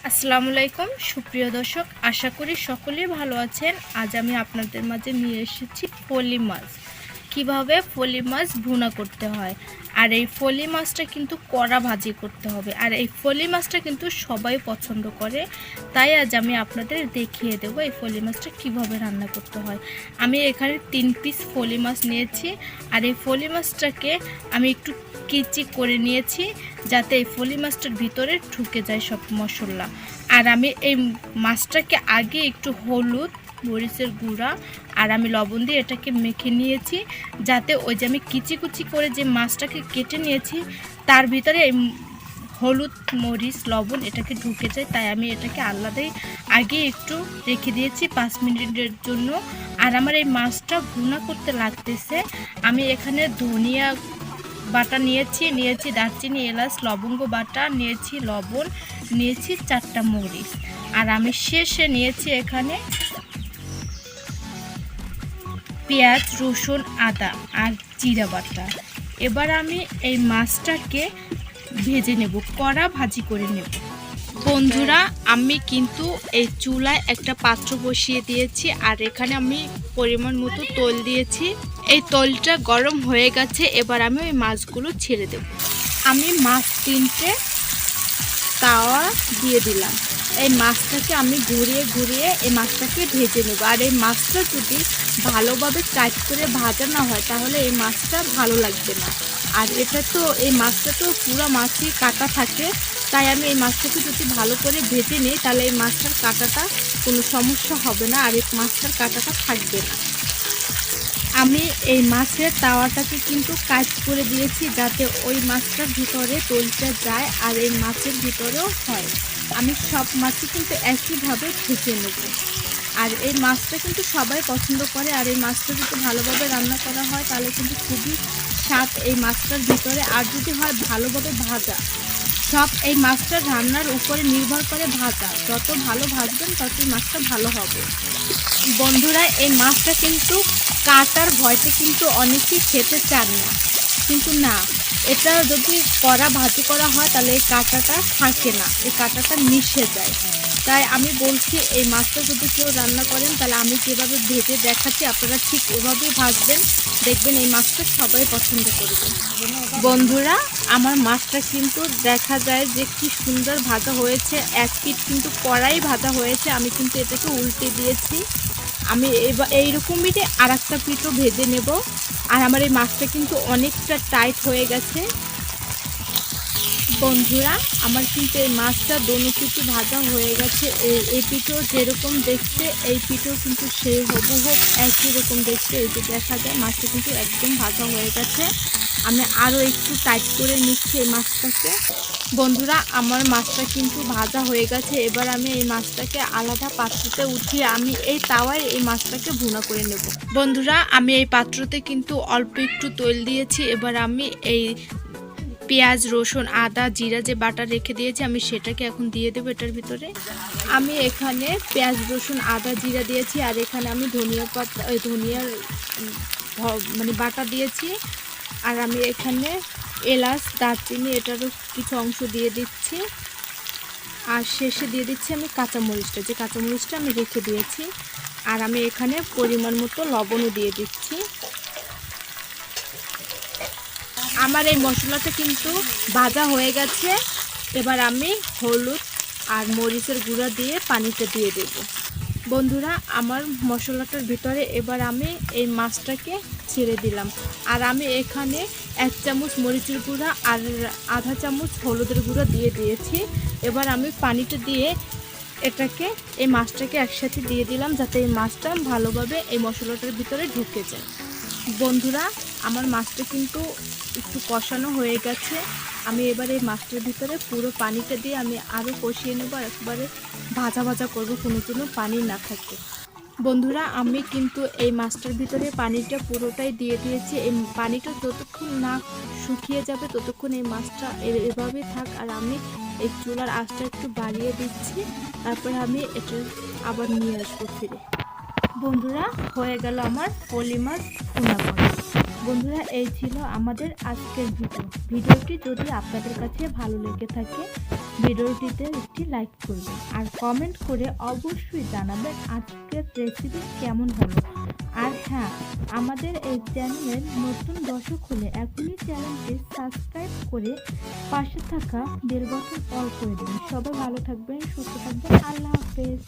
আসসালামু আলাইকুম সুপ্রিয় দর্শক, আশা করি সকলেই ভালো আছেন। আজ আমি আপনাদের মাঝে নিয়ে এসেছি ফলি মাছ। কিভাবে ফলি মাছ ভুনা করতে হয়, আর এই ফলি মাছটা কিন্তু কড়া ভাজি করতে হবে। আর এই ফলি মাছটা কিন্তু সবাই পছন্দ করে, তাই আজ আমি আপনাদের দেখিয়ে দেবো এই ফলি মাছটা কিভাবে রান্না করতে হয়। আমি এখানে 3 পিস ফলি মাছ নিয়েছি, আর এই ফলি মাছটাকে আমি একটু কিচি করে নিয়েছি যাতে এই ফলি মাছটার ভিতরে ঢুকে যায় সব মশলা। আর আমি এই মাছটাকে আগে একটু হলুদ, মরিচের গুঁড়া আর আমি লবণ দিয়ে এটাকে মেখে নিয়েছি, যাতে ওই যে আমি কিচি কুচি করে যে মাছটাকে কেটে নিয়েছি তার ভিতরে এই হলুদ, মরিচ, লবণ এটাকে ঢুকে যায়। তাই আমি এটাকে আলাদাই আগে একটু রেখে দিয়েছি 5 মিনিটের জন্য। আর আমার এই মাছটা ভুনা করতে লাগতেছে, আমি এখানে ধনিয়া বাটা নিয়েছি দারচিনি, এলাচ, লবঙ্গ বাটা নিয়েছি, লবণ নিয়েছি, 4টা মরিচ। আর আমি শেষে নিয়েছি এখানে পেঁয়াজ, রসুন, আদা আর জিরা বাটা। এবার আমি এই মাছটাকে ভেজে নেব, কড়া ভাজি করে নেব। বন্ধুরা, আমি কিন্তু এই চুলায় একটা পাত্র বসিয়ে দিয়েছি, আর এখানে আমি পরিমাণ মতো তেল দিয়েছি। এই তেলটা গরম হয়ে গেছে, এবার আমি ওই মাছগুলো ছেড়ে দেব। আমি মাছ 3টে তাওয়া দিয়ে দিলাম। এই মাছটাকে আমি ঘুরিয়ে এই মাছটাকে ভেজে নেব। আর এই মাছটা যদি ভালোভাবে টাইট করে ভাজা না হয় তাহলে এই মাছটা ভালো লাগবে না। আর এই মাছটা তো পুরো মাছই কাটা থাকে, তাই আমি এই মাছটাকে যদি ভালো করে ভেজে নিই তাহলে এই মাছটার কাটাটা কোনো সমস্যা হবে না, আর এই মাছটার কাটাটা থাকবে না। আমি এই মাছের তাওয়াটাকে কিন্তু কাজ করে দিয়েছি যাতে ওই মাছটার ভিতরে তেলটা যায় আর এই মাছের ভিতরেও হয়। আমি সব মাছই কিন্তু একইভাবে ভেজে নেব। আর এই মাছটা কিন্তু সবাই পছন্দ করে, আর এই মাছটা যদি ভালোভাবে রান্না করা হয় তাহলে কিন্তু খুবই স্বাদ এই মাছটার ভিতরে। আর যদি হয় ভালোভাবে ভাজা, সব এই মাছটা রান্নার উপরে নির্ভর করে ভাজা। যত ভালো ভাজবেন ততই মাছটা ভালো হবে। বন্ধুরা, এই মাছটা কিন্তু কাটার ভয়তে কিন্তু অনেকেই খেতে চান না, কিন্তু না, এটা যদি কড়া ভাজি করা হয় তাহলে এই কাঁটাটা থাকে না, এই কাঁটাটা মিশে যায়। তাই আমি বলছি এই মাছটা যদি কেউ রান্না করেন তাহলে আমি যেভাবে ভেজে দেখাচ্ছি আপনারা ঠিক ওভাবেই ভাজবেন, দেখবেন এই মাছটা সবাই পছন্দ করবে। বন্ধুরা, আমার মাছটা কিন্তু দেখা যায় যে কি সুন্দর ভাজা হয়েছে। এক পিঠ কিন্তু কড়াই ভাজা হয়েছে, আমি কিন্তু এটাকে উল্টে দিয়েছি। আমি এবার এইরকমই আর একটা পিঠও ভেজে নেব। আর আমার এই মাছটা কিন্তু অনেকটা টাইট হয়ে গেছে। বন্ধুরা, আমার কিন্তু এই মাছটা দোনো পিঠে ভাজা হয়ে গেছে। এই পিঠও যেরকম দেখতে এই পিঠও কিন্তু সেই হুবহু একই রকম দেখতে। এই যে দেখা যায় মাছটা কিন্তু একদম ভাজা হয়ে গেছে। আমি আরও একটু টাইট করে নিচ্ছি এই মাছটাকে। বন্ধুরা, আমার মাছটা কিন্তু ভাজা হয়ে গেছে। এবার আমি এই মাছটাকে আলাদা পাত্রতে উঠিয়ে আমি এই তাওয়ায় এই মাছটাকে ভুনা করে নেব। বন্ধুরা, আমি এই পাত্রতে কিন্তু অল্প একটু তেল দিয়েছি। এবার আমি এই পেঁয়াজ, রসুন, আদা, জিরা যে বাটা রেখে দিয়েছি আমি সেটাকে এখন দিয়ে দেবো এটার ভিতরে। আমি এখানে পেঁয়াজ, রসুন, আদা, জিরা দিয়েছি, আর এখানে আমি ধনিয়ার বাটা দিয়েছি। আর আমি এখানে এলাচ, দারচিনি এটারও কিছু অংশ দিয়ে দিচ্ছি। আর শেষে দিয়ে দিচ্ছি আমি কাঁচামরিচটা, যে কাঁচামরিচটা আমি রেখে দিয়েছি। আর আমি এখানে পরিমাণ মতো লবণও দিয়ে দিচ্ছি। আমার এই মশলাটা কিন্তু ভাজা হয়ে গেছে। এবার আমি হলুদ আর মরিচের গুঁড়া দিয়ে পানিটা দিয়ে দেব। বন্ধুরা, আমার মশলাটার ভিতরে এবার আমি এই মাছটাকে ছেড়ে দিলাম। আর আমি এখানে 1 চামচ মরিচের গুঁড়া আর আধা চামচ হলুদের গুঁড়া দিয়ে দিয়েছি। এবার আমি পানিটা দিয়ে এই মাছটাকে একসাথে দিয়ে দিলাম যাতে এই মাছটা ভালোভাবে এই মশলাটার ভিতরে ঢুকে যায়। বন্ধুরা, আমার মাছটা কিন্তু একটু কষানো হয়ে গেছে। আমি এবার এই মাছটার ভিতরে পুরো পানিটা দিয়ে আমি আরও কষিয়ে নেব, একবারে ভাজা ভাজা করবো, কোনো পানি না থাকে। বন্ধুরা, আমি কিন্তু এই মাছটার ভিতরে পানিটা পুরোটাই দিয়ে দিয়েছি। এই পানিটা যতক্ষণ না শুকিয়ে যাবে ততক্ষণ এই মাছটা এভাবে থাক। আর আমি এই চুলার আঁচটা একটু বাড়িয়ে দিচ্ছি, তারপরে আমি এটা আবার নিয়ে আসবো ফিরে। বন্ধুরা, হয়ে গেল আমার ফলি মাছ ভুনা করা। বন্ধুরা, এই ছিল আমাদের আজকের ভিডিওটি যদি আপনাদের কাছে ভালো লেগে থাকে ভিডিওটিতে একটি লাইক করবেন আর কমেন্ট করে অবশ্যই জানাবেন আজকের রেসিপি কেমন হলো। আর হ্যাঁ, আমাদের এই চ্যানেলের নতুন দর্শক হলে এখনই চ্যানেলটি সাবস্ক্রাইব করে পাশে থাকা বেল বাটন অল করে দিন। সবাই ভালো থাকবেন, সুস্থ থাকবেন। আল্লাহ হাফেজ।